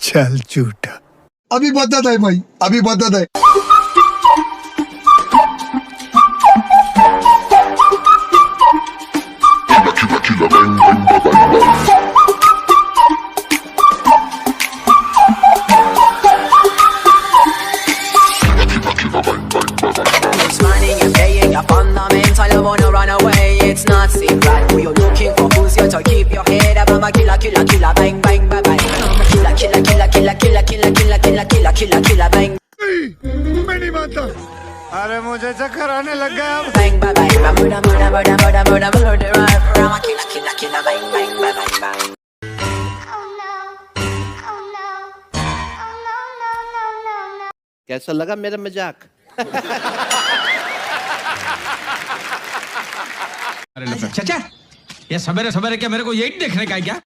चल झूठा। अभी बदत है भाई, अभी बदत है। Smiling and paying your fundamental, you wanna run away, it's not secret. Who you looking for, who's your toy, keep your head up, I'm a killer, killer, killer, bang, bang, bang, bang. I'm a killer, killer, killer, killer, killer, killer, killer, killer, killer, killer, killer, bang. मैं नहीं मानता। अरे मुझे चक्कर आने लग गया अब। Bang, bang, bang, bang, murder, murder, murder, murder, murder, murder, right? I'm a killer, killer, killer, bang, bang, bang, bang, bang. कैसा लगा मेरा मजाक? चाचा, ये सवेरे सवेरे क्या मेरे को यही देखने का है क्या?